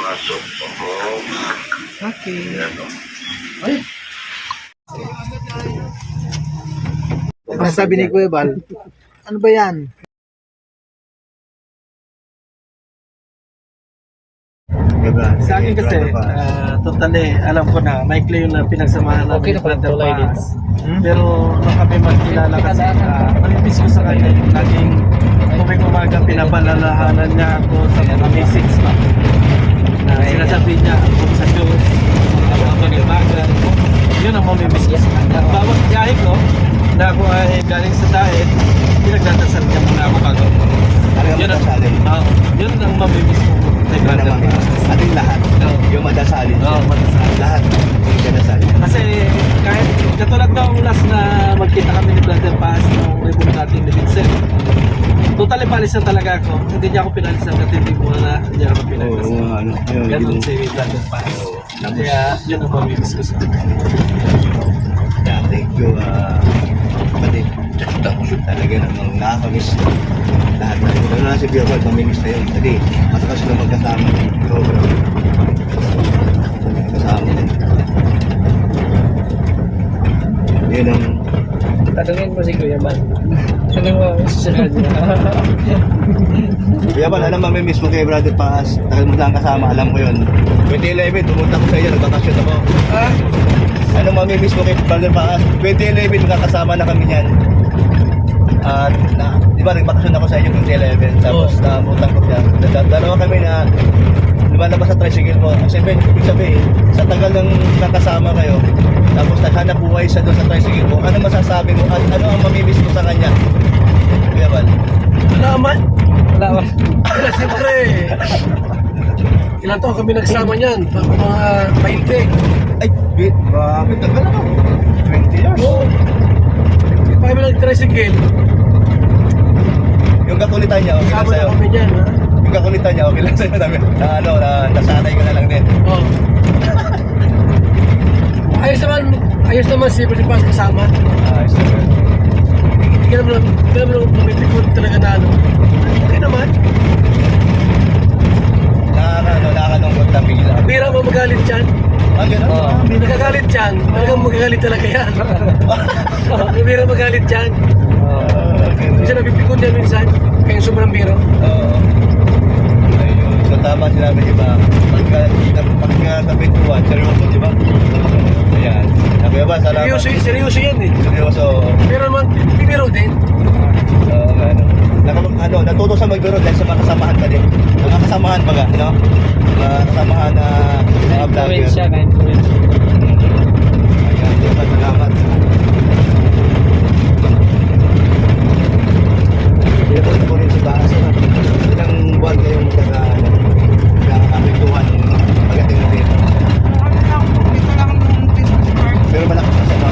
Pasok ako. Okay. Yan o. Sabi ni Kuya Bal, ano ba yan? Sa akin kasi, totally, alam ko na, maikli yung pinagsamahan namin ni Brother Paz. Pero nung kami magkilala kasi, manipis ko sa kanya yung laging tuwing umaga pinabalalahanan niya ako sa mga message pa. Na sinasabi niya ako sa Diyos, mga panibagan. Yun ang mamimiss ko sa kanya. Bawat biyahe ko, na ako ay galing sa diet, pinagdadasal niya muna ako bago. Yun ang mamimiss ko. Ating lahat, yung madasalin siya. Madasalin. Lahat yung madasalin. Kasi kahit katulad nung last na magkita kami ni Brother Paz nung reboot natin ni Vincent, totally palisan talaga ako. Hindi niya ako pinalisan kasi hindi ko na niya ako pinalisan. Ganun si Brother Paz. Kaya yun ang mamimiss ko sa kanya. Yeah, thank you, kapatid. Talaga namang nakakamiss lahat na yun. Ano na si Kuya Bal, mamimiss na yun. Kasi matakas na magkasama. Magkasama din. Yun ang... Tanungin mo si Kuya Bal. Ano mo susunod niya? Kuya Bal, alam mamimiss mo kay Brother Paz. Tagal mo lang kasama, alam ko yun. 2011, pumunta ko sa iyo, nagbakasyon ako. Ano mamimiss mo kay Brother Paz? 2011, magkakasama na kami niyan. At di ba nagbakasyon ako sa inyo 2011, tapos napuntan ko siya. Dalawa kami na lumalabas sa tricycle mo. Kasi ibig sabihin, sa tagal ng nakasama kayo, tapos naghanap buhay siya doon sa tricycle mo, ano masasabi mo? At ano ang mamimiss mo sa kanya? Kuya Bal? Wala man. Siyempre, ilan taon kami nagsama niyan? Mga 20. Ay, grabe, tagal ako. 20 years. Oo. Pa kami nag-tricycle. Yung kakulitan niya, okay lang Kasama sa'yo. na kami dyan. Yung kakulitan niya, okay lang sa'yo. Nasanay ka na lang din. Oo. Ayos naman si Brother Paz kasama. Ayos na yun. Hindi ka naman pumipikot talaga na ano. Okay naman. Nakakalungkot na bigla. Bira mo magalit dyan. Gano'n? Nagagalit dyan. Talagang magagalit talaga yan. Bira magalit dyan. Minsan napipikot yan minsan. Kaya sobrang biro. Oo. Ayun. So tama sinabi niyo ba? Pagka kapituan, seryoso, di ba? Ayan. Sabi ba, salamat. Seryoso yan eh. Seryoso. Pero naman, bibiro din. Oo, natuto sa magbiro dahil sa mga kasamahan ka din. Mga kasamahan baga, no? Mga kasamahan na mga vlogger. Kahit provincia. Ayan, salamat. Pinatuloy ko rin si Baas. Ilang buwan kayong magkakapituhan pagdating mo dito. Pero malakas na siya, no?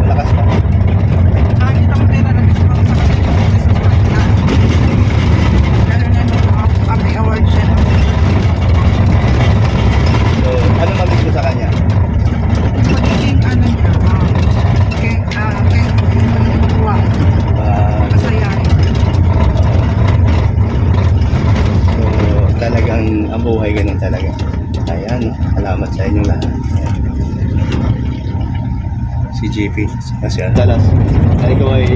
Malakas na. So, ano mabis mo sa kanya? So, talagang ang buhay ganun talaga. Ayan, salamat sa inyo lahat. Ayan. Si JP, kasi dalas na ikaw ay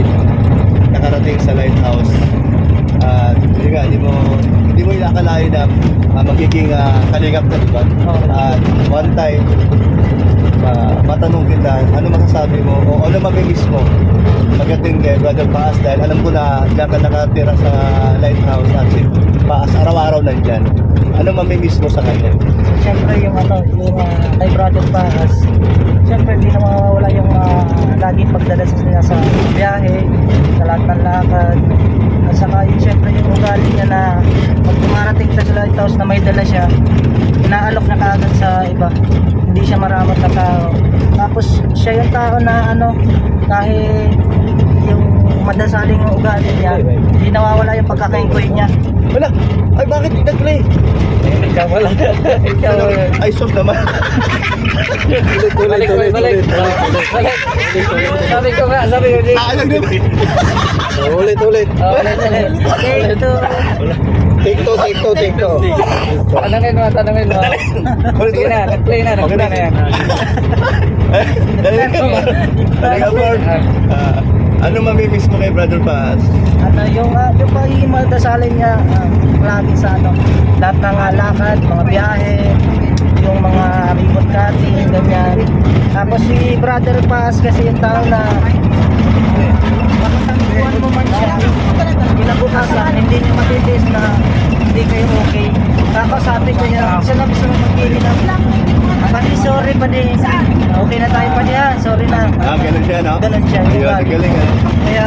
nakarating sa lighthouse. At hindi mo inakalain na magiging kalingap ka, diba? At one time, matanong kita, ano masasabi mo o ano mamimiss mo pagdating kay Brother Paz, dahil alam ko na diyan ka nakatira sa lighthouse at si Paz araw-araw nandyan. Ano mamimiss mo sa kanya? Siyempre yung kay Brother Paz, siyempre hindi na mawawala yung laging pagdadalas niya sa biyahe, sa lahat ng lakad. At saka yun, siyempre yung ugali niya na pag dumarating sa lighthouse na may dala siya, inaalok na kaagad sa iba. Hindi siya maramot na tao. Tapos siya yung tao na kahit yung madasaling ugali niya, hindi nawawala yung pagkakaingkoy niya. Wala! Ay, bakit hindi nag-play? Ikaw wala. Ikaw wala. Ay, sos naman. Balik. Sabi ko nga, sabi ko. Ulit. Ulit. Okay, ito. Take two. Tanungin mo. Sige na, nag-play na yan. Ano mamimiss mo kay Brother Paz? Ano yung pagiging magdasalin niya lagi sa lahat ng lakad, mga biyahe, yung mga remote cutting, ganyan. Tapos si Brother Paz kasi yung tao na makatangguan mo man siya, kinabukasan, hindi niya matitis na hindi kayo okay. Kakasabi ko niya, siya na gusto mag-ili ng pati sorry pa din. Okay na tayo pa niya, sorry na. Ganun siya, no? Ganun siya. Ayun, galing, Kaya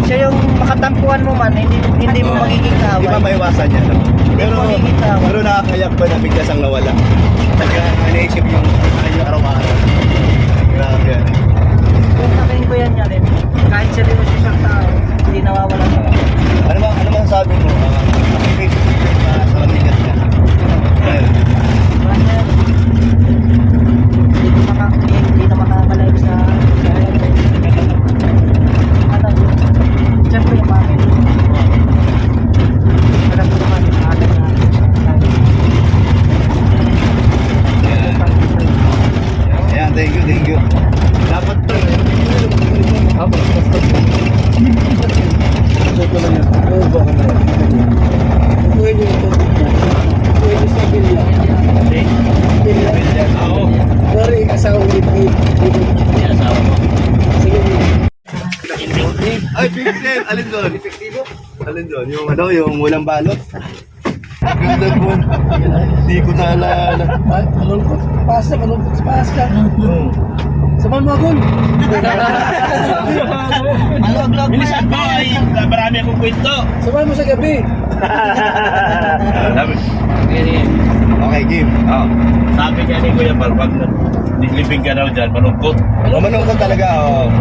siya yung makatampuan mo man, hindi mo magiging Hindi kaaway. pa maiwasan yan, no? Pero nakakayak pa na biglas ang nawala. Kaya naisip yung araw-araw. Grabe yan. Kung sabihin ko yan yan, kahit seryoso siyang tao, hindi nawawala ka. Ano bang sabi mo? Mamimiss mo sa manigat niya. Hindi na makakalive sa siyempre yung mami. Alam ko naman yung alam na Ayan, thank you. Dapat to. Pwede ito. Pwede sa bilya. Oo. Sorry, asawa ulit. Sige. Ay, Big Ten! Alin doon? Alin doon? Yung walang balot? Ganda po. Hindi ko naalala. Malungkot. Paas ka. Oo. Saman mo agol. Bilisan mo, ay marami akong kwento. Saman mo sa gabi. Okay, game. Sabi ka ni Kuya Bal, pag nilibing ka daw dyan, malungkot. Umanong ko talaga.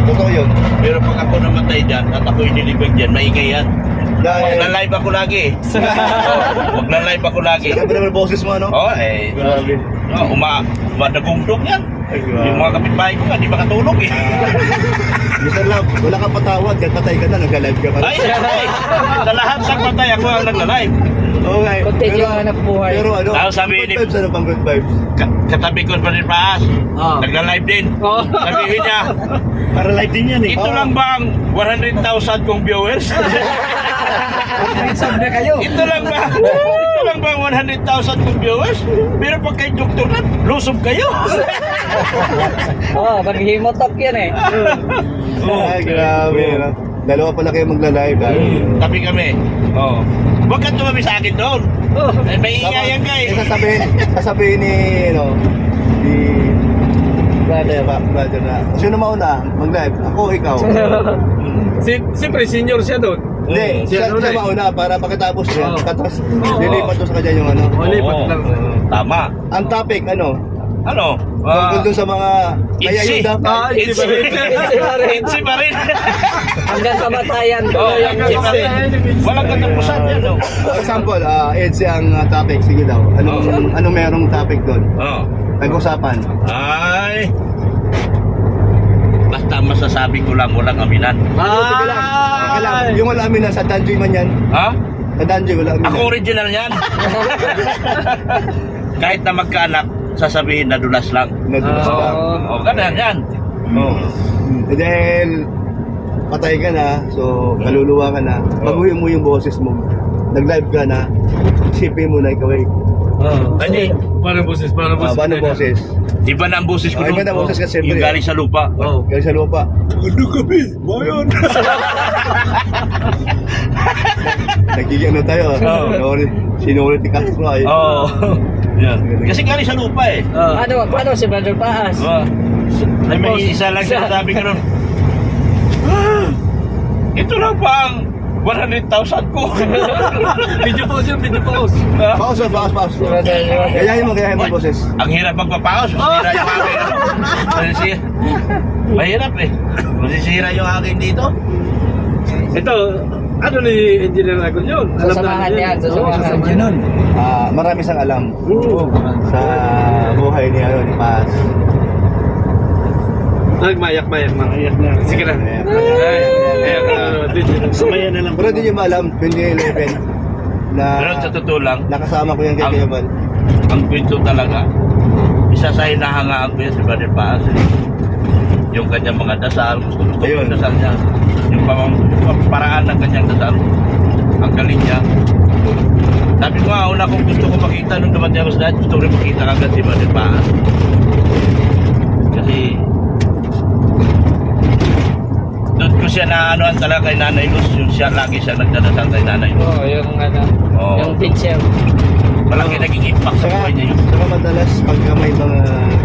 Totoo yun. Pero pag ako namatay dyan, at ako'y nilibing dyan, maingay yan. Dahil... Magla-live ako lagi. Magla-live ako lagi. Saka ba naman boses mo, ano? Grabe. Nagumdog yan. Ay, Yung mga kapitbahay ko nga, di makatulog eh. Mr. Love, wala kang patawad. Kahit patay ka na, nag-live ka pa. Ay, sa lahat ng patay, ako ang nagla-live. Okay. Continue ang hanap buhay. Pero ano? Ano sabi good ni- vibes, ano pang good vibes? Katabi ko pa rin paas. Nagla-live din. Sabihin niya, Para live din yan eh. ito lang ba ang 100,000 kong viewers? Sabi na kayo. Ito lang ba ang 100,000 kong viewers? Pero pag kay Dr. Nat, lusob kayo. Maghihimotok yan eh. Ay, grabe. No? Dalawa pala kayo magla-live. Tabi kami. Oo. Huwag ka tumabi sa akin doon. May ingayan ka eh. Sasabihin ni, ni brother na. Sino mauna? Mag-live? Ako, ikaw. Siyempre, senior siya doon. Hindi, siya mauna para pagkatapos niya. Katapos, lilipat to sa kanya yung Oo. Tama. Ang topic, Ano? tungkol dun sa mga kaya Itzy. yung dapat. Itzy pa rin. Hanggang kamatayan. Itzy pa rin. Walang katapusan yan. For example, Edsi ang topic. Sige daw. Anong merong topic doon? Nag-usapan. Ay. Basta masasabi ko lang, walang aminan. Teka lang. Yung wala amin na sa Danjoy man yan. Ha? Sa Danjoy wala amin. Ako original yan. Kahit na magkaanak, sasabihin na dulas lang. Nadulas lang. O, ganyan yan. And then, patay ka na. So, kaluluwa ka na. Baguhin mo yung boses mo. Nag-live ka na. Isipin mo na ikaw ay. Ay, Paano boses? Paano boses? iba na ang boses ko. Iba na ang boses kasi Yung siyempre. galing sa lupa. Galing sa lupa. Ano kami? Bayan! Nagiging tayo. Sinulit ni Castro ay. Oo. Yan. Kasi galing sa lupa eh. Paano si Brother Paas? Ay, may isa lang sinasabi ko nun. Ito lang pa ang 100,000 ko. Video pause. Pause. Gayahin mo yung boses. Ang hirap magpapaos. Masisira yung akin. Mahirap eh. Masisira yung akin dito. Ito, ano ni Engineer Agol yun? Sasamahan yan. Sasamahan. Marami siyang alam sa buhay ni Paz. Nagmayak-mayak na. Sige na. Pero di nyo maalam, 2011, Pero sa totoo lang, nakasama ko yan kay Ang- Kuya Bal. ang kwento talaga, isa sa hinahangaan ko yan si Brother Paas. Yung kanyang mga dasal, gusto ko Ayun. yung dasal niya. Yung paraan ng kanyang dasal, ang galing niya. Sabi ko nga, una kong gusto ko makita nung dumating ako sa dahil, gusto ko rin makita agad si Brother Paas. Kasi, doon ko siya na anuhan talaga kay Nanay Luz, yung siya lagi siya nagdadasal kay Nanay Luz. Oo, yung ano, Oo. yung teacher. Malaki naging impact sa buhay niya yun. Saka madalas pagka may mga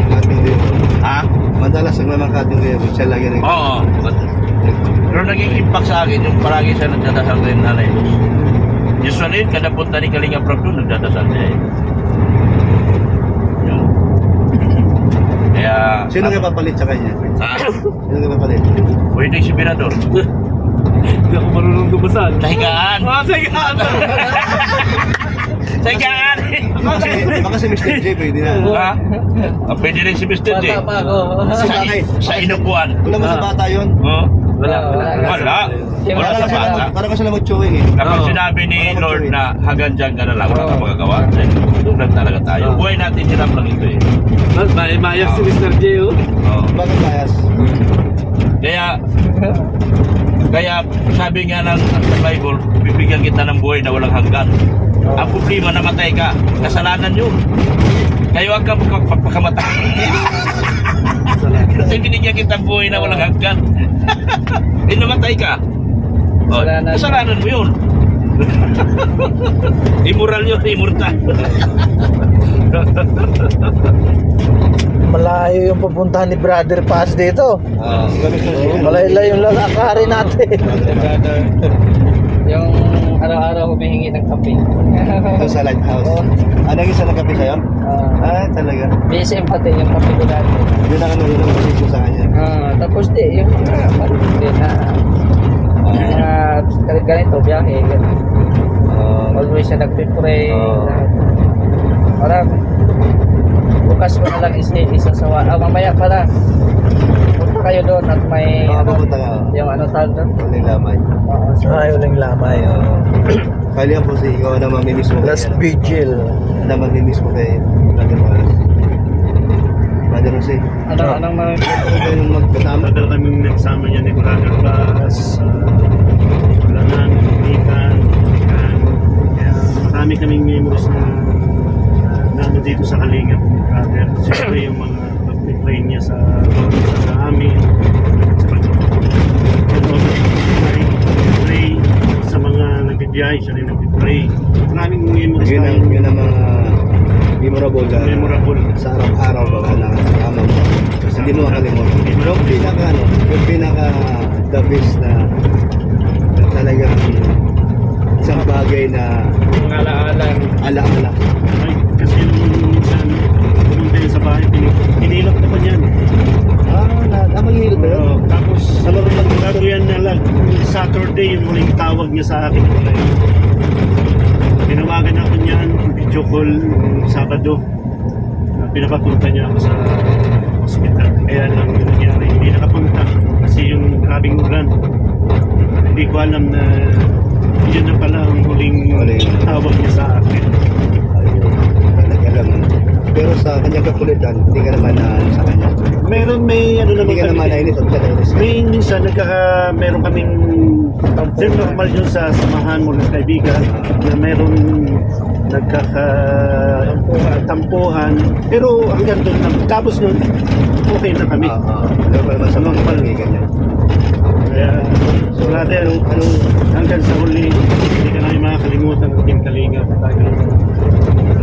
cutting ribbon, Ha? madalas ang mga cutting ribbon, siya lagi nag- Oo. Pero naging impact sa akin yung palagi siya nagdadasal kay Nanay Luz. Usually, kada punta ni Kalinga Prab doon, nagdadasal siya eh. Yun. Kaya... Sino nga papalit sa kanya? Ha? Sino nga papalit? Pwede si Birador. Hindi ako marunong dumasal. Sa higaan. Ah, sige. Sa higaan. Baka si Mr. J pwede na. Ha? Ah, pwede rin si Mr. J. Bata pa ako. Sa inupuan. Wala mo sa bata yun? Oh? Wala. Wala. Wala sa bata. Parang ka sila mag-chewing eh. Kapag Oo. sinabi ni Lord na hanggang dyan ka na lang, wala kang magagawa. Doon lang talaga tayo. Oo. Buhay natin hirap lang ito eh. Mayas si Mr. J, oh. Oo. Bakit bias? Kaya sabi nga ng sa Bible, bibigyan kita ng buhay na walang hanggan. Ang problema, namatay ka. Kasalanan yun. Kaya huwag ka magpapakamatay. Kasi binigyan kita ng buhay na walang hanggan. Eh, namatay ka. O, Kasalanan. kasalanan mo yun. Immoral yun, immortal. Malayo yung pupuntahan ni Brother Paz dito. Gamit mo siya. Malayo yung lalakarin natin. Yung araw-araw humihingi ng kape. Ito sa lighthouse. Ano yung isa nagkape sa'yo? Talaga. BSM pati yung kape ko dati. Yun ang ano, yun ang posisyon sa kanya. Tapos yung hindi na ganito, biyahe. Always siya nagpipray. Oo. Parang bukas ko na lang isasawa. Mamaya pala. Punta kayo doon at may Pupunta ka. yung ano tawag doon. Walang lamay. Oo, so, Ay, uling lamay. Kali ang pusi, ikaw na mamimiss mo Last kay vigil. na mamimiss mo kay Brother Paas. Brother Jose. anong mga Ano yung magkasama? Matagal kaming nagsama niya ni Brother Bas, Langan, Nikan, kaya marami kaming memories na nano dito sa Kalinga, Brother. Siyempre yung mga pag-play niya sa amin, sa pag-play sa mga nagbibiyahe, siya rin nagbibiyahe. Maraming memories Yun ang, tayong yun ang mga memorable na memorable. sa araw-araw ba na kasama mo. Hindi mo makalimutan. Yung pinaka ano, yung pinaka the best na talagang isang bagay na alaala? ala-ala. Ay, kasi nung minsan pumunta yun sa bahay, pinilap ko pa niyan. Manghihilot ba yun? Oo, tapos Ano rin bago yan na lang, Saturday yung huling tawag niya sa akin. Tinawagan ako niyan, video call nung Sabado. Pinapapunta niya ako sa hospital. Kaya lang yung nangyari, hindi nakapunta kasi yung grabing ulan. Hindi ko alam na yun na pala ang huling tawag niya sa akin. Ayun, talaga lang. Pero sa kanyang kakulitan, hindi ka naman na sa kanya. May ano naman Hindi ka naman nainis at siya nainis. May minsan meron kaming normal yun sa samahan mo ng kaibigan na meron nagkakatampuhan pero hanggang doon lang. Tapos nun, okay na kami. Pero naman sa mga kaibigan niya. Kaya, brother, hanggang sa huli, hindi ka namin makakalimutan ang ating kalinga.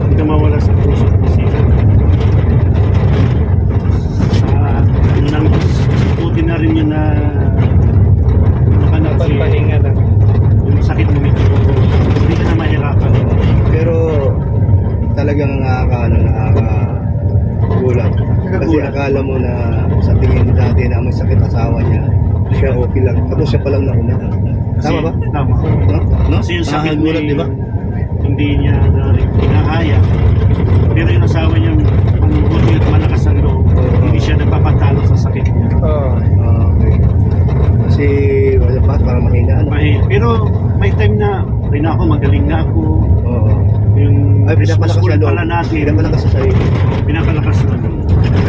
Hindi ka mawala sa puso at isipan. Buti na rin yun na Pagpahinga lang. yung sakit mo nito, hindi ka na mahirapan. Pero talagang nakakagulat. Kasi akala mo na sa tingin dati na may sakit asawa niya, siya okay lang. Tapos siya palang nauna. Tama ba? Tama. No? Kasi yung sakit niya, Nakakagulat, di ba? hindi niya na rin kinakaya. Pero yung asawa niya, buti at malakas ang loob. Hindi siya nagpapatalo sa sakit niya. Okay. Kasi wala pa, para mahina ano. Pero may time na okay na ako, magaling na ako. Oo. Yung Ay, pinapalakas school siya loob. pala natin, Pinapalakas sa sarili. pinapalakas na.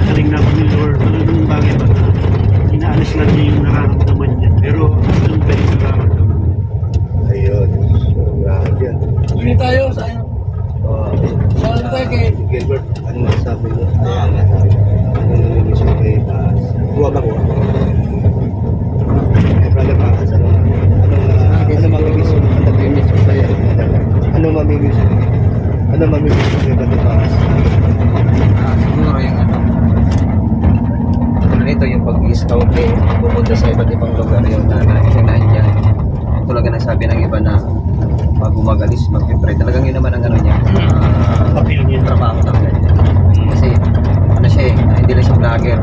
Magaling na ako ni Lord. Ano yung bagay ba na inaalis lang niya yung nararamdaman niya. Pero doon pa rin nararamdaman. Ayun. So, grabe yan. Hindi tayo sa Saan tayo kay Gilbert, ano masasabi mo? Ano namimiss mo kay Paas? Kuha ba kuha? Kay Brother Paas, ano mamimiss mo? Ano mamimiss mo? Ano mamimiss mo kay Brother Paas? Siguro yung ito yung pag-scout pumunta sa iba't ibang lugar yung isang nandiyan. Tulad na sabi ng iba na bago mag-alis, mag-pray. Talagang yun naman ang niya. Appeal niya. Trabaho talaga niya. Kasi ano siya hindi lang siya vlogger.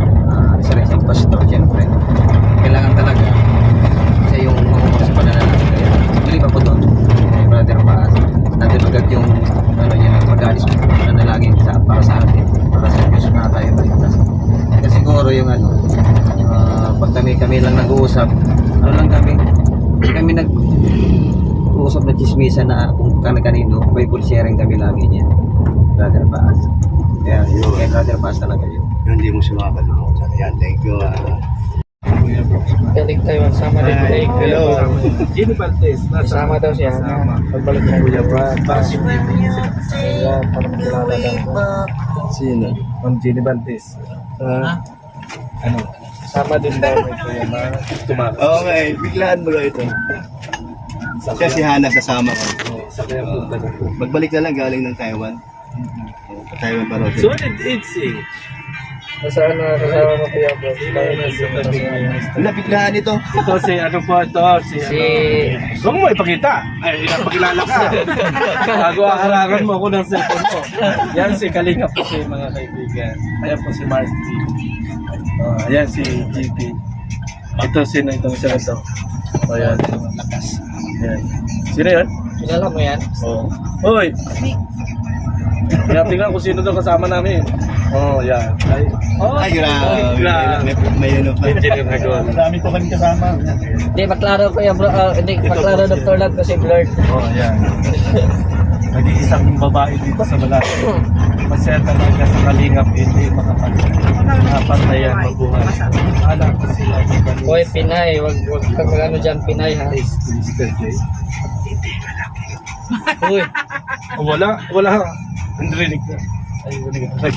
Isa rin siyang pastor, siyempre. Kailangan talaga kasi yung mamumula sa pananalaman. Kaya believe ako doon. Brother Paas. Nandun agad yung niya, mag-alis pananalangin para sa atin. Para sa Diyos na tayo baligtas. Kasi siguro yung pag kami lang nag-uusap, lang kami nag-uusap na chismisa na kung kanino, Bible sharing kami lagi niya. Brother Paas. Kaya kay Brother Paas talaga yun. Yun, hindi mo siya makakalimutan. Ayan, thank you. Galing tayo, sama rin Hi, hello. Jimmy Baltes. Sama daw siya. Pagbalik mo Kuya Brad. Parang kilala daw. Sino? Ma'am Jenny Baltes. Ano? Sama din daw may Kuya Brad. Tumakas. Okay, biglaan mo lang ito. Siya si Hana sasama ko. Sa kaya punta na po. Magbalik na lang galing ng Taiwan. Taiwan pa raw siya. Solid 8 Saan na kasama mo Kuya Brad? Wala, biglaan ito. Ito si ano po ito? Si Huwag mo ipakita. Ay, pinapakilala ka. Bago aharangan mo ako ng cellphone mo. Yan si Kalinga po si mga kaibigan. Ayan po si Marty. Ayan si GP. Ito sino itong isa ito. Ayan. Ayan. Sino yun? Kilala mo yan? Oo. Hoy! Tingnan kung sino doon kasama namin. Yan. Ay, grabe. May ano pa. Dami ko kami kasama. Hindi, maklaro Kuya Bro. Hindi, maklaro Dr. Lat kasi blurred. Yan. Nag-iisang babae dito sa Balata. Masaya talaga sa Kalingap, hindi makapagpatayan, mabuhay. Alam ko sila. Hoy, Pinay. Wag kang ano dyan, Pinay ha. Mr. J. Uy. Wala. Hindi rinig na. Ay, rinig na.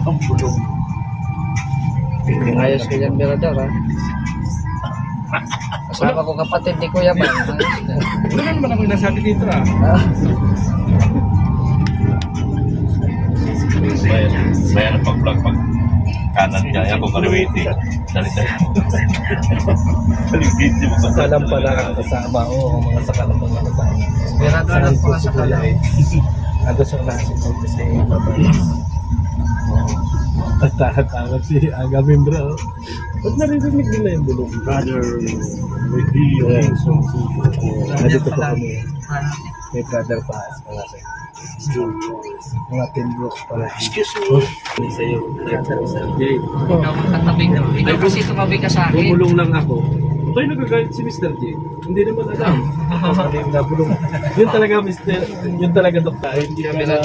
Ang bulong. Ayos ko yan, Berador ha. Kasama ko kapatid ni Kuya Man. Wala naman ako nasabi dito ah. Bayan ang pag-vlog pag kanan niya. Ako kariwiti. Dali-dali. Dali-dali mo Sakalam pala ang kasama. Oo, mga sakalam pala ang kasama. Berador lang po sa kalam. Ando sa nasi ko kasi papalis. Tatakot si Aga Membro. Ba't naririnig nila yung bulong? Brother, with you. Nandito po kami. May Brother Paas mga kayo. Mga Timbrook pala. Excuse me. Sa iyo. Jay. Ikaw ang katabi ko. Ikaw kasi tumabi ka sa akin. Bumulong lang ako. Ay, nagagalit si Mr. J. Hindi naman alam. Ano yung nabulong. Yun talaga, Mr. Yun talaga, Dokta. Hindi kami na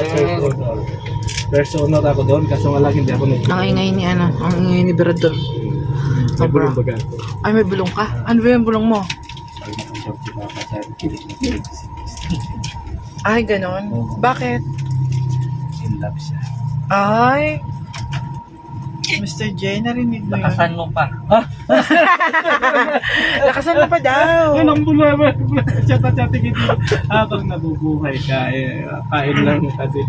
personal ako doon. Kaso nga lang, hindi ako nag- Ang ingay ni ano, ang ingay ni Berador. May bulong baga ako. Ay, may bulong ka? Ano ba yung bulong mo? Ay, ganon. Bakit? In love siya. Ay! Mr. J, narinig mo yun. Nakasan mo pa. Lakasan mo pa daw. Walang bulaman. Chat-chatigin dito. Habang nabubuhay ka, kain lang kasi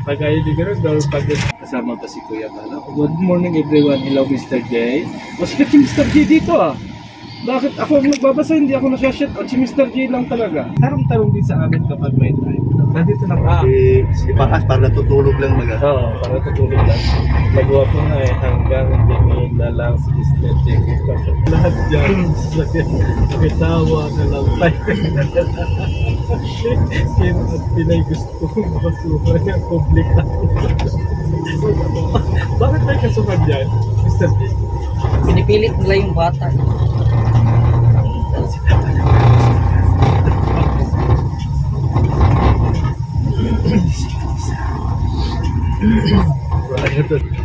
pag-ayon din gano'n daw pag kasama pa si Kuya Bala. Good morning everyone. Hello Mr. J. Masikat si Mr. J dito ah. Bakit ako nagbabasa, hindi ako nasa-shout out, si Mr. J lang talaga. Tarong-tarong din sa amin kapag may time. Nandito lang Si Paas, para natutulog lang maga. Oo, para tutulog lang. Nagawa ko na hanggang tingin na lang si Mr. J. Lahat dyan, nakitawa na lang tayo. Sino at Pinay gusto kong makasuhan ng publika. Bakit may kasuhan dyan, Mr. J? Pinipilit nila yung bata.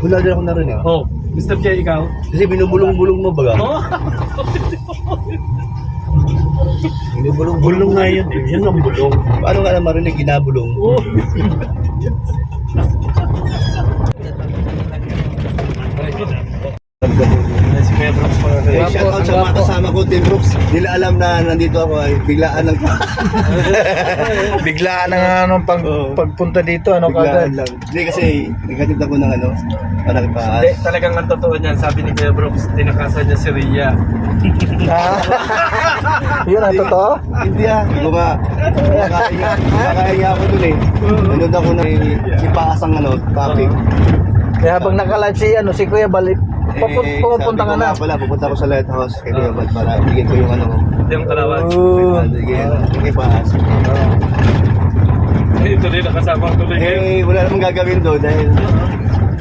Wala din ako narinig. Oh, Mr. J, ikaw? Kasi binubulong-bulong mo baga. Oh, Bulong nga yun eh. Yan ang bulong. Paano nga na marinig ginabulong? oh. Si Kuya Brooks mga kayo. Eh, shout out sa mga kasama ko, Team Brooks. Nila alam na nandito ako ay biglaan lang. Biglaan na nga anong pagpunta dito, ano Biglaan kagad. lang. Hindi kasi naghatid ako ng ano, parang paas. Hindi, talagang ang totoo niyan, sabi ni Kuya Brooks, tinakasan niya si Rhea. Ah, yun ang totoo? Hindi hindi ko nga. Nakakahiya ako dun eh. Nanood ako na si Paas ang ano, topic. Kaya habang naka-live si Kuya Bal, pupunta ka na. Pala, pupunta ko sa lighthouse kay Kuya Bal para bigyan ko yung ano ko. Yung talawag. Sige Paas. Ito rin, nakasama ko rin kayo. Wala namang gagawin doon dahil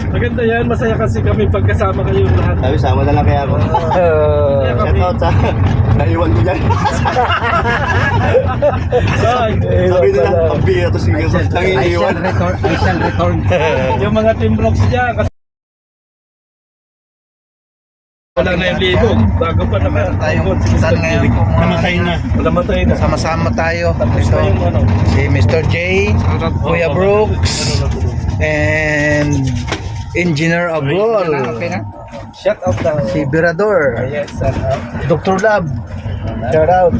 Maganda yan, masaya kasi kami pagkasama kayong lahat. sabi sama na lang kaya ako. Shout out sa naiwan ko dyan. Sabi nila, pambira to sige ko. Nangiiwan. I shall return. Yung mga Team Brooks dyan, kasi wala na yung libog. Bago pa naman. Tayong saan ngayon po Namatay na. Namatay na. Sama-sama tayo. Tapos na yung ano. Si Mr. J, Kuya Brooks, and Engineer Agrol, Shout out na. si Birador, Yes, shout out. Dr. Lab, shout out,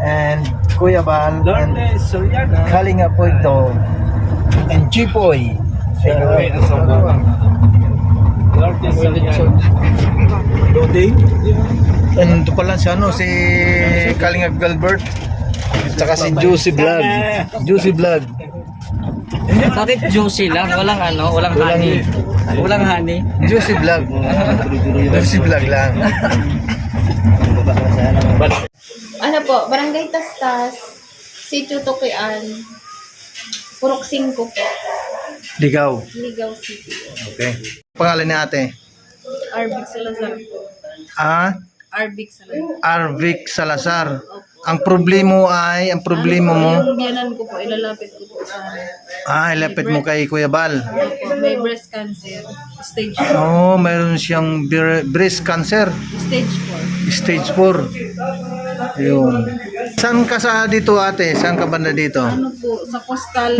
and Kuya Bal, and Lourdes Soriana. Kalinga po ito, and Chipoy. Shout out. Lourdes Soriana. Loading? And ito pala si si Kalinga Galbert, saka si Juicy Vlog. Juicy Vlog. Bakit juicy lang? Walang ano, walang honey. Walang honey. Juicy Vlog. Juicy Vlog lang. Ano po, Barangay Tastas, Sitio Tukian, Purok 5 po, Ligaw. Ligaw City. Okay. Pangalan ni ate? Arbic Salazar po. Ah, Arbic Salazar. Arvic Salazar. Ang problema mo, Yung biyanan ko po, ilalapit ko po sa ilapit mo kay Kuya Bal. Opo, may breast cancer, stage 4. Oh, mayroon siyang breast cancer, Stage 4. stage 4. Yun. Saan ka sa dito ate? Saan ka banda dito? Ano po, sa Coastal,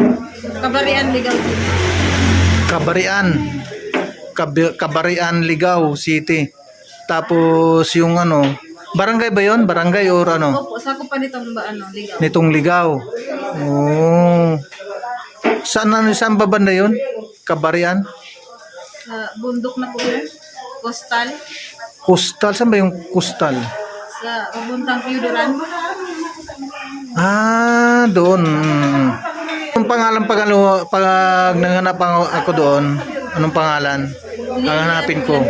Kabarian, Ligaw City. Kabarian, Ligaw City. Tapos yung ano, barangay ba yon? Barangay or ano? Opo, sako pa nitong Ligaw. Nitong Ligaw. Oh. Saan ba banda yun? Kabarian? Sa bundok na po yun. Coastal, Coastal? Saan ba yung coastal? sa pabuntang Piudoran. Ah, doon. Anong pangalan pag nanganap ako doon? Anong pangalan? Ang hanapin ko.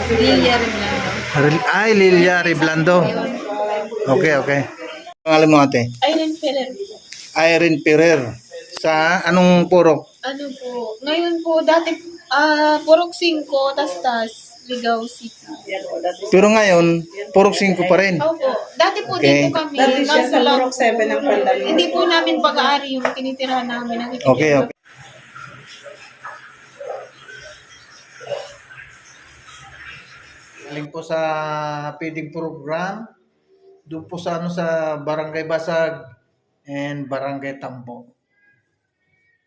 Lilia Reblando. Ay, Lilia Reblando. Okay, okay. Pangalan mo ate? Irene Ferrer. Irene Ferrer. Sa anong purok? Ano po, ngayon po, dati, Purok 5, Tastas, Ligaw City. Pero ngayon, purok 5 pa rin. Opo, dati po Okay. dito kami. Kaso lang, hindi po namin pag-aari yung tinitirahan namin. Okay, okay. Galing po sa feeding program. Doon po sa sa Barangay Basag and Barangay Tambo.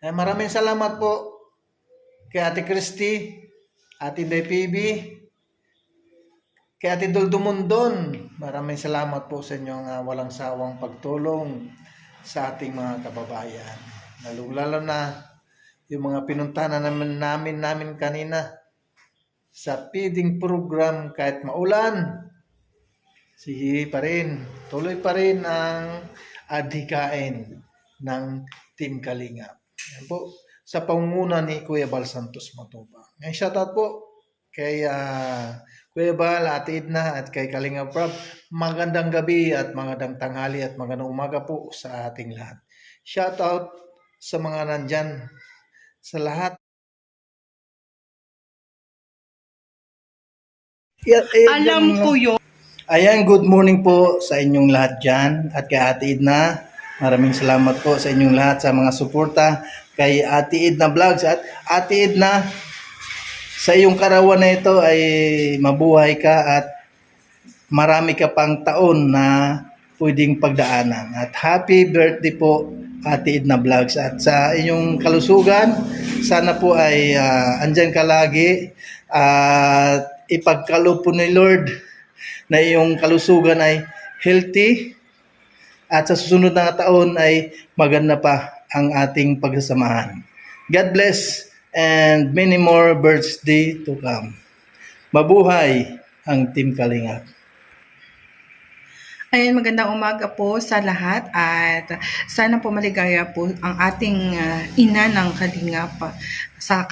Maraming salamat po kay Ate Christy, Ate Inday PB, kay Ate Dol Dumundon. Maraming salamat po sa inyong walang sawang pagtulong sa ating mga kababayan. Lalo na yung mga pinuntahan namin kanina sa feeding program kahit maulan. Sige pa rin, tuloy pa rin ang adhikain ng Team Kalingap. Yan po, sa pangunguna ni Kuya Bal Santos Matubang. Shoutout po kay Kuya Bal, Ate Edna at kay Kalingap Prab. Magandang gabi at magandang tanghali at magandang umaga po sa ating lahat. Shoutout sa mga nandyan, sa lahat. Alam ko yun. Ayan, good morning po sa inyong lahat dyan. At kay Ate Edna, maraming salamat po sa inyong lahat sa mga suporta. Kay Ate Edna Vlogs. At Ate Edna, sa iyong karawan na ito ay mabuhay ka at marami ka pang taon na pwedeng pagdaanan. At happy birthday po, Ate Edna Vlogs. At sa inyong kalusugan, sana po ay andyan ka lagi. At ipagkaloob po ni Lord na iyong kalusugan ay healthy. At sa susunod na taon ay maganda pa ang ating pagsasamahan. God bless and many more birthday to come. Mabuhay ang Team Kalingap. Ayan, magandang umaga po sa lahat at sana po maligaya po ang ating ina ng Kalingap sa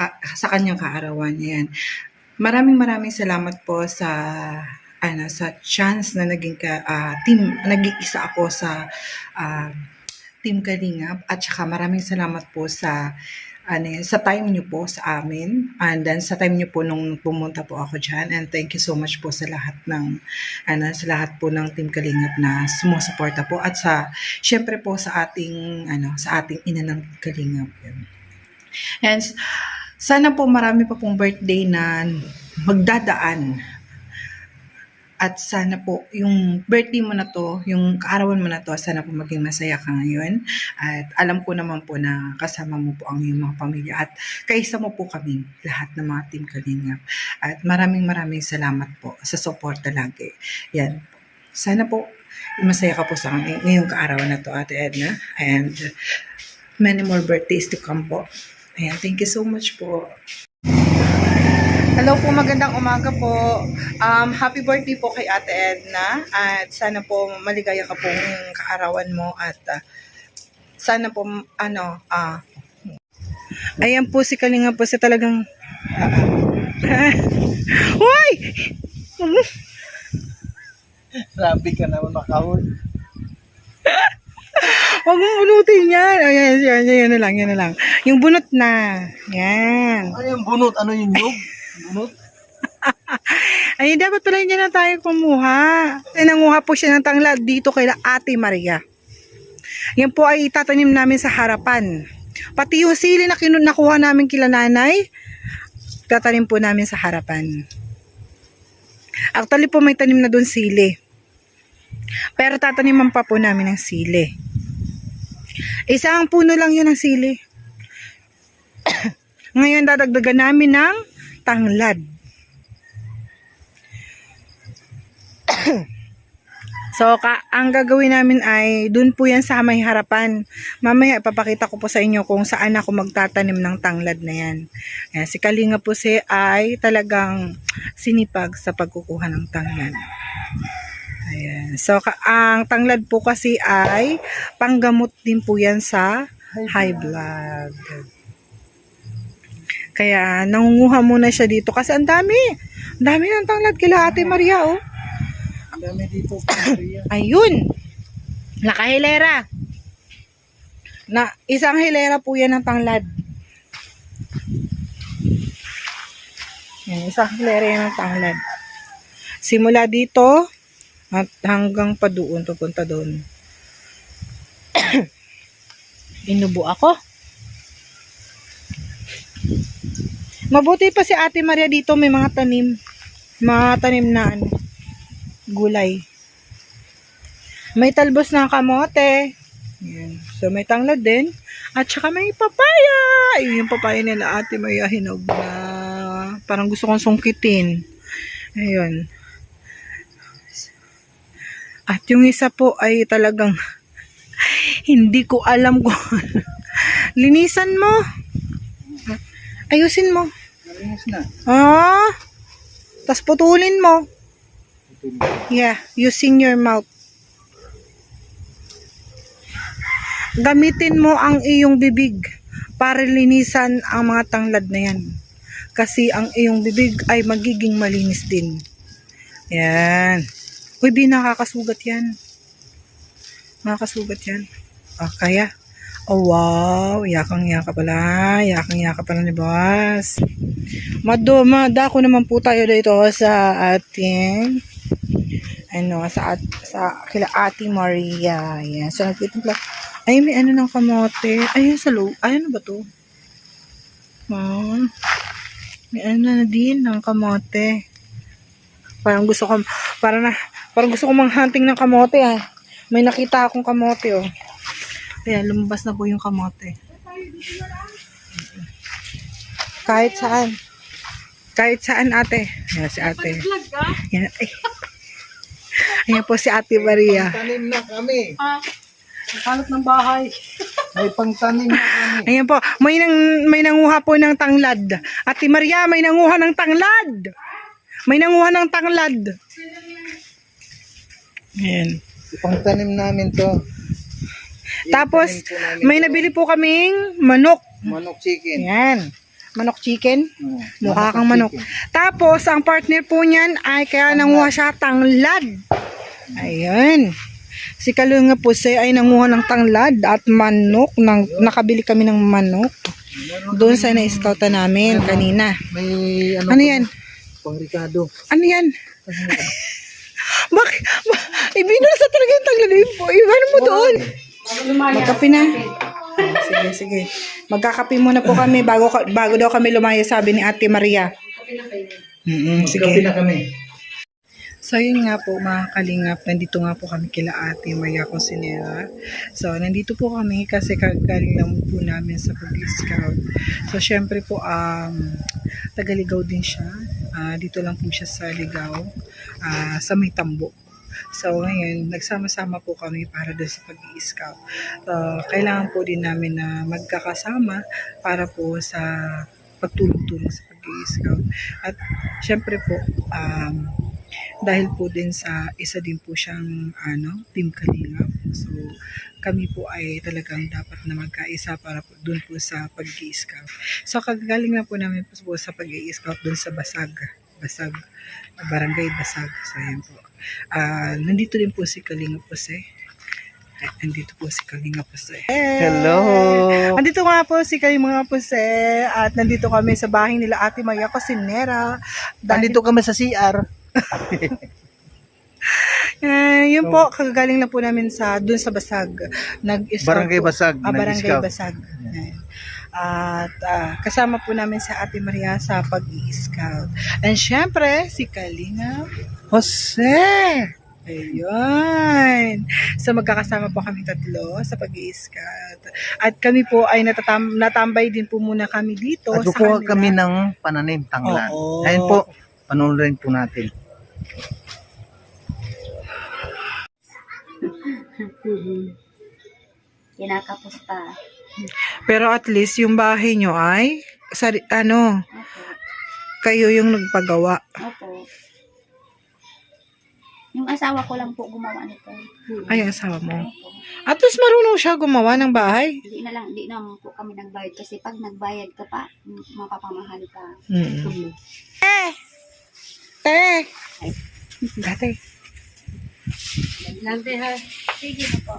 kanyang kaarawan. Ayan. Maraming salamat po sa sa chance na naging nag-iisa ako sa Team Kalingap at saka maraming salamat po sa time niyo po sa amin and then sa time niyo po nung pumunta po ako dyan, and thank you so much po sa lahat ng sa lahat po ng Team Kalingap na sumusuporta po at syempre po sa ating ina ng Kalingap. And sana po marami pa pong birthday na magdadaan. At sana po, yung birthday mo na to, yung kaarawan mo na to, sana po maging masaya ka ngayon. At alam ko naman po na kasama mo po ang iyong mga pamilya. At kaisa mo po kami, lahat ng mga Team Kalingap. At maraming salamat po sa suporta lagi. Yan. Sana po, masaya ka po sa ngayong kaarawan na to, Ate Edna. And many more birthdays to come po. Ayan, thank you so much po. Hello po, magandang umaga po. Happy birthday po kay Ate Edna at sana po maligaya ka po ng kaarawan mo at sana po ayan po si Kalinga po si talagang Hoy! Grabe ka naman makahol. Huwag mong bunutin yan. Yan na lang. Yung bunot na. Yan. Ano yung bunot? Ano yung nyug? Bunot? Ay, dapat pala hindi na tayo kumuha. Nanguha po siya ng tanglad dito kay Ate Maria. Yan po ay itatanim namin sa harapan. Pati yung sili na nakuha namin kila nanay, tatanim po namin sa harapan. Actually po may tanim na doon sili. Pero tataniman pa po namin ng sili. Isang puno lang yun ng sili. Ngayon dadagdagan namin ng tanglad. So, ang gagawin namin ay dun po yan sa may harapan. Mamaya ipapakita ko po sa inyo kung saan ako magtatanim ng tanglad na yan. Ayan, si Kalinga po ay talagang sinipag sa pagkukuha ng tanglad. Ayan. So, ang tanglad po kasi ay panggamot din po yan sa high blood. Kaya nangunguha muna siya dito kasi ang dami ng tanglad kila Ate Maria, oh. Ang dami dito. Ayun. Nakahilera. Isang hilera po yan ng tanglad. Yan, isang hilera yan ng tanglad. Simula dito at hanggang pa doon, papunta doon. Inubo ako. Mabuti pa si Ate Maria dito, may mga tanim. Mga tanim na gulay. May talbos ng kamote. Yan. So may tanglad din. At saka may papaya. Ayun yung papaya nila Ate Maria hinog na parang gusto kong sungkitin. Ayun. At yung isa po ay talagang hindi ko alam kung linisan mo. Ayusin mo. Nalinis na. Tas putulin mo. Yeah, using your mouth. Gamitin mo ang iyong bibig para linisan ang mga tanglad na yan. Kasi ang iyong bibig ay magiging malinis din. Yan. Uy, di nakakasugat yan. Nakakasugat yan. Kaya, Oh, wow. Yakang-yaka pala. Yakang-yaka pala ni boss. Madako naman po tayo dito sa ating kila Ate Maria. Ayan. So, nagtitimpla. Ay, may ano ng kamote. Ayan, sa loob. Ay, ano ba to? May ano na din ng kamote. Parang gusto ko manghunting ng kamote, ah. May nakita akong kamote, oh. Ayan, lumabas na po yung kamote. Kahit saan. Kahit saan, ate. Ayan, si ate. Ayan, ay. Ayan po si Ate Maria. Tanim na kami. Kalot ng bahay. May pangtanim na kami. Ayan po. May nanguha po ng tanglad. Ate Maria, may nanguha ng tanglad. May nanguha ng tanglad. Ayan. Pangtanim namin to. Tapos, Itanim po namin may to. nabili po kaming manok. Manok chicken. Ayan. Manok chicken. Mukha kang manok. chicken. Tapos, ang partner po niyan ay kaya nanguha siya tanglad. Ayan. Si Kalunga po siya ay nanguha ng tanglad at manok. Nakabili kami ng manok. Doon sa na-scouta namin kanina. May Ano yan? Pang Ricardo. Ano yan? Bakit? Ibinulsa talaga yung tanglad. Iwan mo doon. Magkape na. Sige, sige. Magkakape muna po kami bago daw kami lumaya, sabi ni Ate Maria. Sige. Kapi na kami. So, yun nga po mga kalingap, nandito nga po kami kila Ate Maria Cosinera. So, nandito po kami kasi galing lang po namin sa pag-scout. So, syempre po, taga-Ligaw din siya. Dito lang po siya sa Ligaw, sa may Tambo. So, ngayon, nagsama-sama po kami para doon sa pag-i-scout. Kailangan po din namin na magkakasama para po sa pagtulong-tulong sa pag-i-scout. At, syempre po, dahil po din sa isa din po siyang Team Kalingap. So, kami po ay talagang dapat na magkaisa para po doon po sa pag-i-scout. So, kagaling na po namin po sa pag-i-scout doon sa Basag, Barangay Basag. So, ayan po. Nandito din po si Kalinga Pose. Nandito po si Kalinga Pose. Hello! Nandito nga po si Kalinga Pose at nandito kami sa bahay nila Ate Maria Cosinera. Nandito kami sa CR. Yun po, kagagaling lang po namin doon sa Basag. Barangay Basag. Barangay nag-scout. Basag. Ayan. At kasama po namin sa Ate Maria sa pag-i-scout. And syempre, si Kalinga Jose. Ayun. So magkakasama po kami tatlo sa pag-i-scout. At kami po ay natambay din po muna kami dito. At sa kukuha kanila. kami ng pananim, tanglad. Oo. Ayun po, panoorin po natin. Kinakapos pa. Pero at least yung bahay nyo ay Opo. kayo yung nagpagawa. Opo. Yung asawa ko lang po gumawa nito. Ay, ang asawa mo. Opo. At least marunong siya gumawa ng bahay. Di naman po kami nagbayad kasi pag nagbayad ka pa, mapapamahal ka. Te! Dati. Sige na po.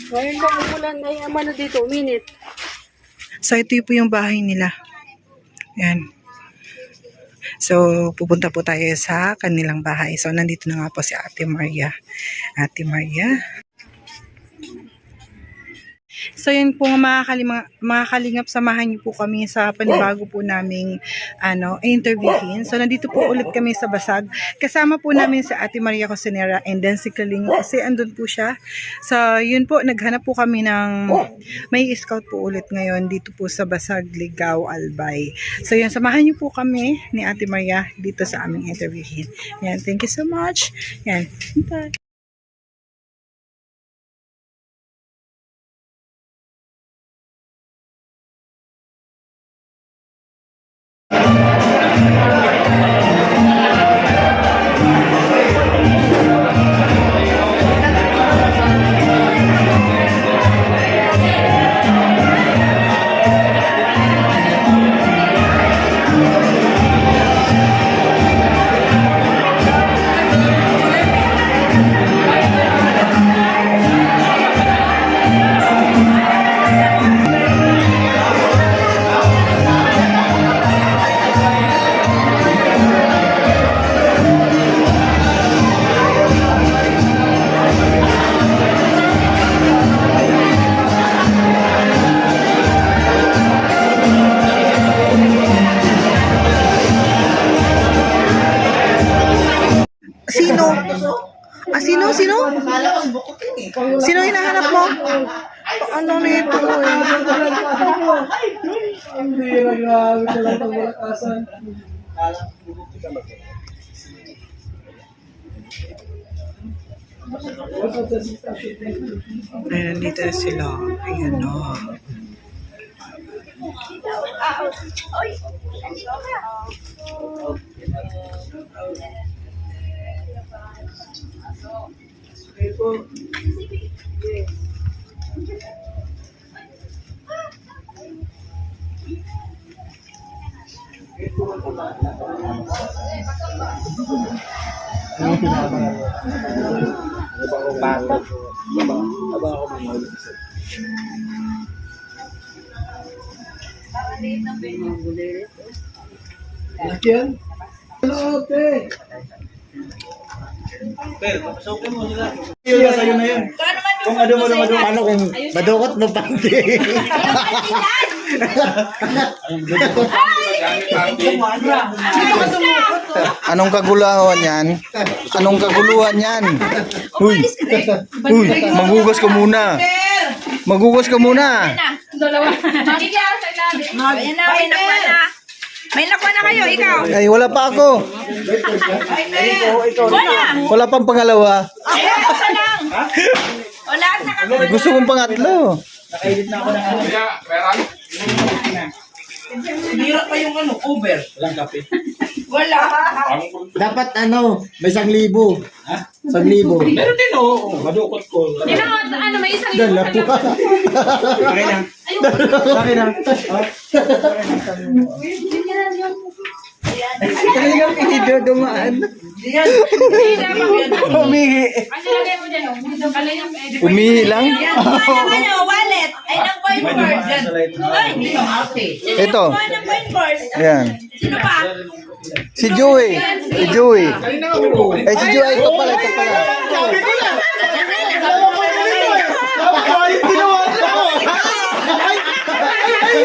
Ngayon lang umulan na yung ama na dito, minute. So, ito po yung bahay nila. Yan. So, pupunta po tayo sa kanilang bahay. So, nandito na nga po si Ate Maria. Ate Maria. So, yun po mga kalingap, samahan niyo po kami sa panibago po naming interviewin. So, nandito po ulit kami sa Basag. Kasama po namin sa Ate Maria Cosinera and then si Kalinga kasi andun po siya. So, yun po, naghanap po kami ng may scout po ulit ngayon dito po sa Basag, Ligaw, Albay. So, yun, samahan niyo po kami ni Ate Maria dito sa aming interviewin. Yan, thank you so much. Yan, bye. Ah, sino? Sino? Sino hinahanap mo? Ano nito eh? Hindi na grabe talaga ang malakasan. Ay, nandito na sila. Ayan o. Laki yan. Okay. Yun na, sa'yo na yun. Kung ano mo naman, paano kung madukot mo pandi? Anong kaguluhan yan? Anong kaguluhan yan? Uy, uy, maghugas ka muna. Maghugas ka muna. May nakuha na kayo, ikaw. Ay, wala pa ako. Wala pang pangalawa. Wala na kami. Gusto kong pangatlo. Hirap pa yung Uber. Walang kape. Wala. Dapat may 1,000. 1,000. Meron din, oo. Madukot ko. May isang libo ka lang. Okay na. Laki na. Talagang inidodumaan. Umihi. Ang nilagay mo dyan, pala yung edit. Umihi lang? Wallet. Ay, ng coin purse. Ito. Ng coin purse. Ayan. Sino pa? Si Joey. Si Joey. Eh, si Joey. Ito pala. Ito pala. Sabi ko na! Bakit ginawa ko?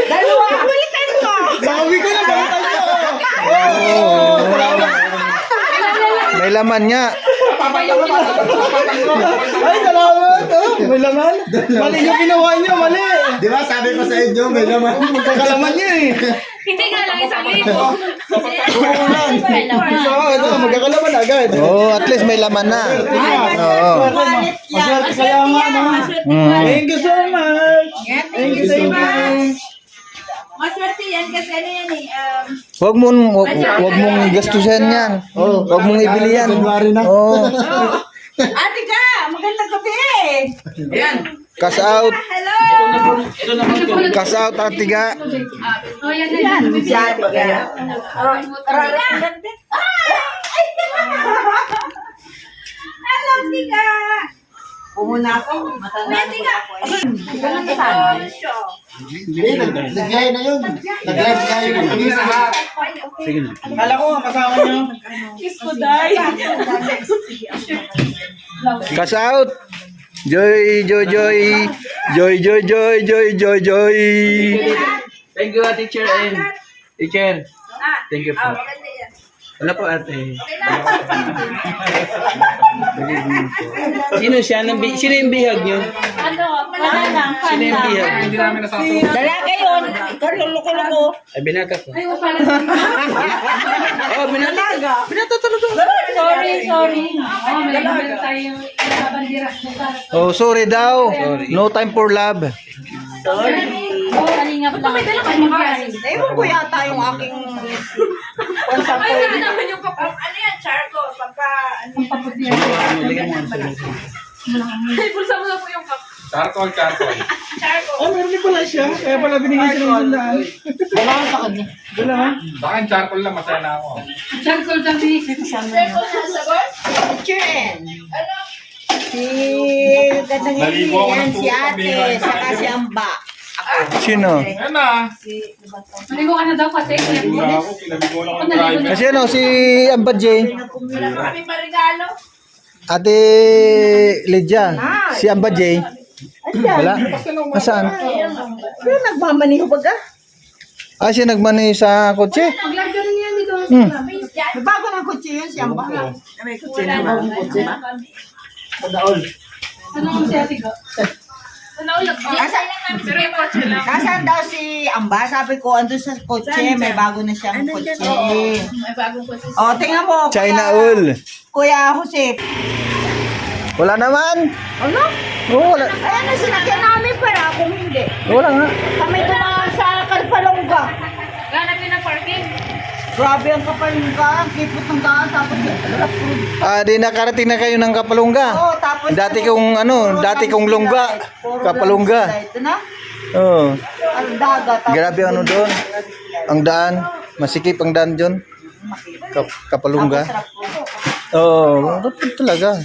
Dalawa. Balikan mo. Sabi ko na, balikan ko! May laman nga. Ay, salamat. May laman. Mali yung ginawa niyo, mali. Di ba, sabi ko sa inyo, may laman. Magkakalaman niya eh. Hindi nga lang isang libo. Oo, ito, magkakalaman agad. Oh, at least may laman na. Oo. Maswerte kaya nga, no? Thank you so much. Thank you so much. Maswerte yan kasi ano yan eh. Wag mong gastusin yan. Wag mong ibili yan. Oh. Ate ka, magandang gabi eh. Cash out. Hello. Cash out, Ate Ga. Oh, yan na yan. Ate ka. Hello, Tika. Pumuna ako. Tika. Ganun ka saan? Nag-live na yun. Nag-live na yun. Kala ko, kasama niyo. Kiss ko, day. Cash out. Joy. Thank you, teacher. Teacher. Thank you po. Wala po, ate. Sino siya? Sino yung bihag niyo? Wala lang. Sino yung bihag? Dalaga yun. Ikaw luluko-luko. Ay, binata ko. Ay, wala. Oh, binata. Binata talaga. Sorry. Oh, may meron tayong babandira. Oh, sorry daw. No time for love. Oh, alingap lang. May dala ka mag-galing. Ewan ko yata yung aking Ay, wala naman yung kapag. ano yan, charcoal. Pagka, Ang papot niya. Ay, pulsa mo na po yung kapag. Charcoal. Oh, meron din pala siya. Kaya pala binigay siya ng sandaan. Wala ka sa kanya. Wala ha? Baka yung charcoal lang, masaya na ako. Charcoal kami. charcoal na sagot. Teacher. Ano? Si gandang Naligo ako ng si ate, saka si Amba. Sino? Ayan na. Maligo ka na daw kasi. Wala ako, pinaligo lang ako ng driver. Kasi ano, si Amba J. Wala pa kami parigalo. Ate Lydia. Si Amba J. Wala? Nasaan? Pero nagmamaniho ba ka? Ah, siya nagmani sa kotse. Mag-live ka rin yan dito. Hmm. May bago ng kutsi yun si Amba. May kutsi na bagong kutsi. Nasaan daw si Amba? Sabi ko, andun sa kotse, may bago na siyang kotse. May bagong kotse. O, tingnan mo. China Ul. Kuya Jose. Wala naman. Ano? Oo, wala. Ayan na sinakyan namin para kung hindi. Wala nga. Kami dumaan sa Kalpalongga. Ganapin na parking. Grabe ang Kapalongga. Ang kipot ng daan. Tapos Di nakarating na kayo ng Kapalungga. Oo, tapos Dati kong dati kong lungga. Kapalungga. Ito na. Oo. Ang dagat. Tapos Grabe ang ano doon. Ang daan. Masikip ang daan doon. Kapalungga. sarap po. Oo, dapat talaga.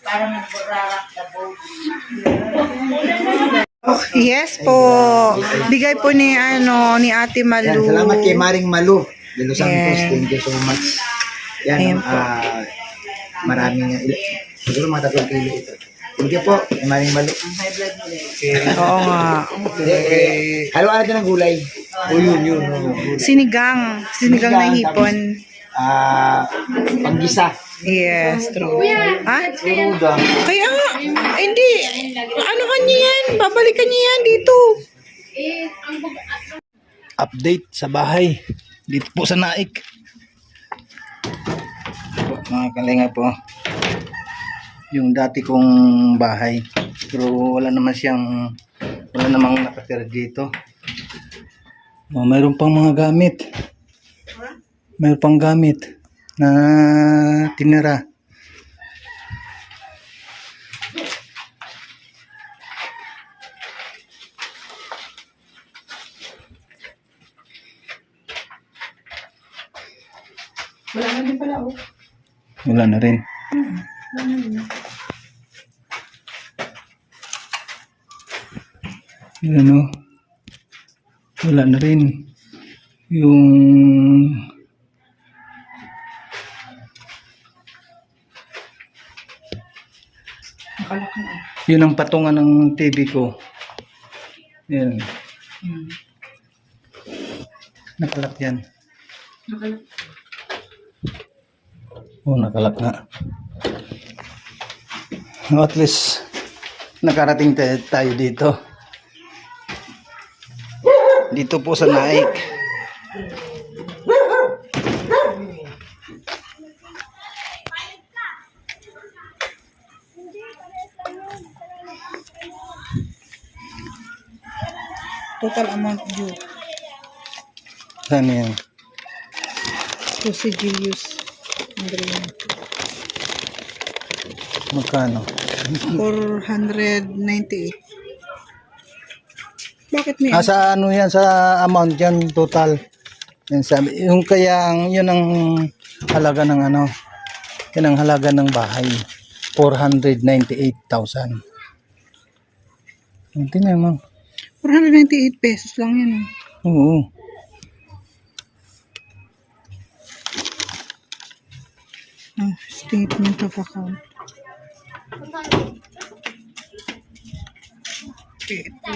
Parang nagburarak na boat. Yes po. Bigay po ni Ate Malu. Salamat kay Maring Malu de Los Santos. Yan. Thank you so much. Ayan Yan, po. maraming, siguro mga 3 kilo ito. Thank you po kay Maring Malu. Oo nga. Haluan natin ng gulay. Yun. Sinigang na hipon. Panggisa. Yes, true. Ha? Kaya nga, hindi. Ano kanya yan? Babalikan niya yan dito. Update sa bahay. Dito po sa Naik. Mga kalinga po. Yung dati kong bahay. Pero wala namang nakatira dito. Mayroon pang mga gamit. Mayroon pang gamit na tinira. Wala na rin. Ano? Wala na rin. Yung yun ang patungan ng TV ko. Yan. Nakalak yan. Oh, nakalak nga. At least nakarating tayo dito. Dito po sa Naik. Total amount due. Saan yan? To si Julius. Magkano? 498. Bakit may Sa ano yan? Sa amount yan total. Yan sabi. Yung kaya yun ang halaga ng ano. Yan ang halaga ng bahay. 498,000. Tingnan mo. 498 pesos lang yan. Oo. Statement of account.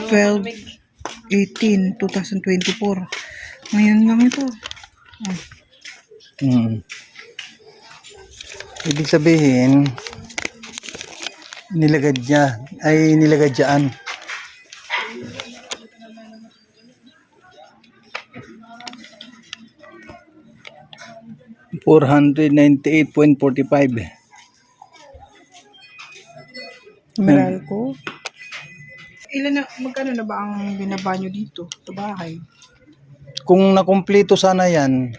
12/18/2024. Ngayon lang ito. Ibig sabihin, nilagad dyan. $498.45. Meralco. Magkano na ba ang binaba nyo dito sa bahay? Kung nakumpleto sana yan,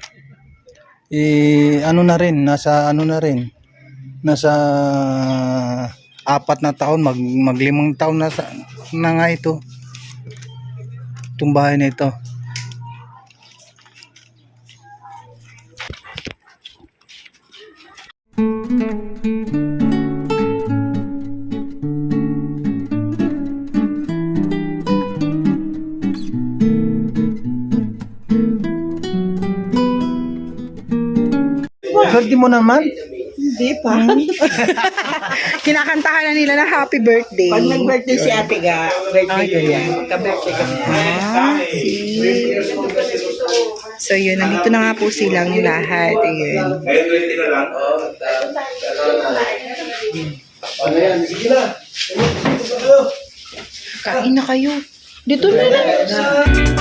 nasa 4 na taon, mag 5 taon na nga ito. Itong bahay na ito. Birthday mo naman? Hindi pa. Kinakantahan na nila na happy birthday. Pag nag-birthday si Ate Ga, birthday ko yan. Magka-birthday kami. Ah, see. So yun, nandito na nga po silang lahat. Ayun. Ngayon 20 na lang. Kain na kayo. Dito na lang.